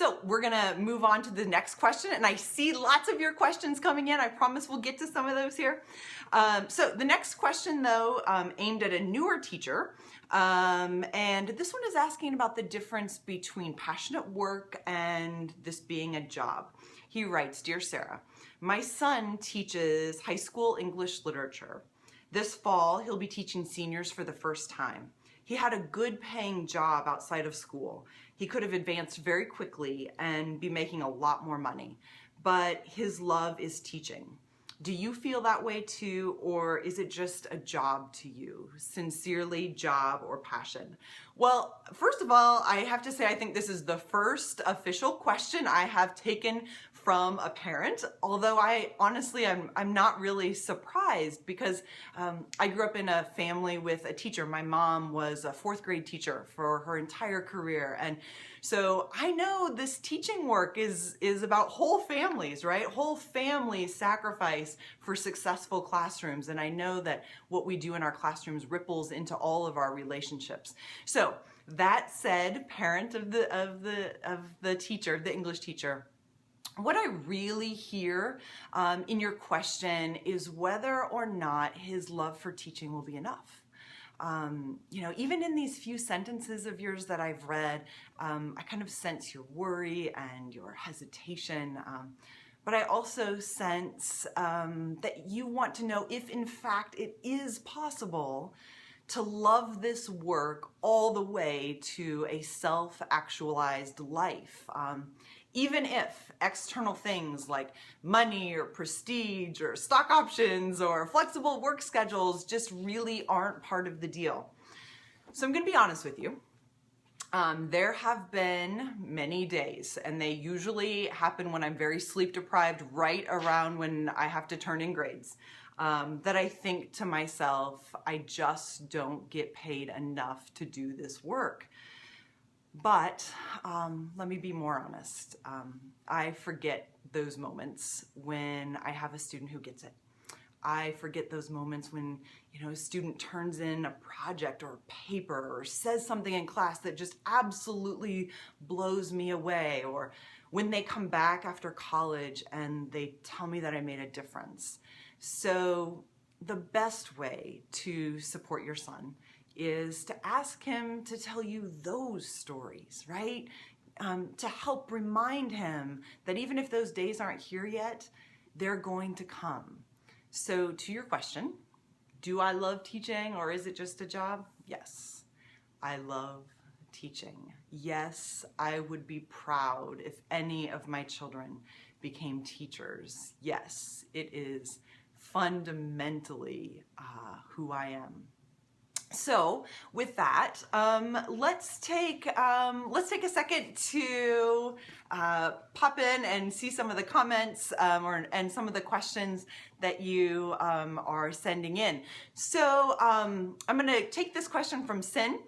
So we're gonna move on to the next question, and I see lots of your questions coming in. I promise we'll get to some of those here. So the next question, though, aimed at a newer teacher, and this one is asking about the difference between passionate work and this being a job. He writes, "Dear Sarah, my son teaches high school English literature. This fall, he'll be teaching seniors for the first time. He had a good paying job outside of school. He could have advanced very quickly and be making a lot more money, but his love is teaching. Do you feel that way too, or is it just a job to you? Sincerely, job or passion?" Well, first of all, I have to say I think this is the first official question I have taken from a parent, although I'm not really surprised because I grew up in a family with a teacher. My mom was a fourth grade teacher for her entire career, and so I know this teaching work is about whole families, right? Whole families sacrifice for successful classrooms, and I know that what we do in our classrooms ripples into all of our relationships. So that said, parent of the teacher, the English teacher, what I really hear in your question is whether or not his love for teaching will be enough. Even in these few sentences of yours that I've read, I kind of sense your worry and your hesitation. But I also sense that you want to know if in fact it is possible to love this work all the way to a self-actualized life. Even if external things like money or prestige or stock options or flexible work schedules just really aren't part of the deal. So I'm gonna be honest with you. There have been many days, and they usually happen when I'm very sleep deprived, right around when I have to turn in grades, that I think to myself, I just don't get paid enough to do this work. But let me be more honest. I forget those moments when I have a student who gets it. I forget those moments when, a student turns in a project or a paper or says something in class that just absolutely blows me away, or when they come back after college and they tell me that I made a difference. So the best way to support your son is to ask him to tell you those stories, right? To help remind him that even if those days aren't here yet, they're going to come. So to your question, do I love teaching or is it just a job? Yes, I love teaching. Yes, I would be proud if any of my children became teachers. Yes, it is fundamentally who I am. So with that, let's take a second to pop in and see some of the comments and some of the questions that you are sending in. So I'm going to take this question from Sin.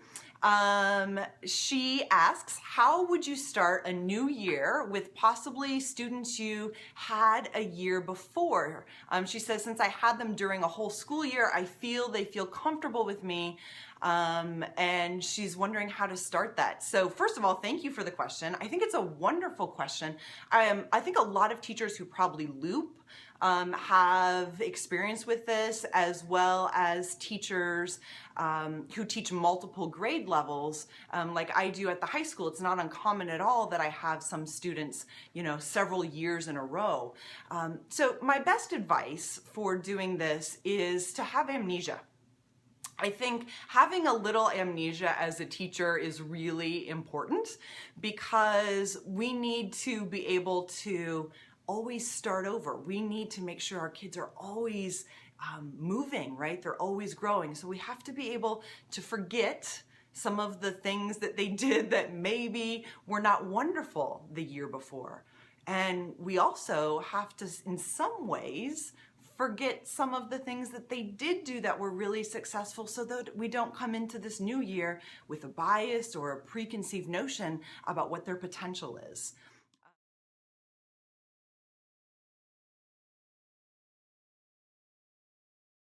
She asks, how would you start a new year with possibly students you had a year before? She says, since I had them during a whole school year, I feel they feel comfortable with me. And she's wondering how to start that. So first of all, thank you for the question. I think it's a wonderful question. I think a lot of teachers who probably loop have experience with this, as well as teachers who teach multiple grade levels, like I do at the high school. It's not uncommon at all that I have some students, several years in a row. So my best advice for doing this is to have amnesia. I think having a little amnesia as a teacher is really important because we need to be able to always start over. We need to make sure our kids are always moving, right? They're always growing. So we have to be able to forget some of the things that they did that maybe were not wonderful the year before. And we also have to, in some ways, forget some of the things that they did do that were really successful so that we don't come into this new year with a bias or a preconceived notion about what their potential is.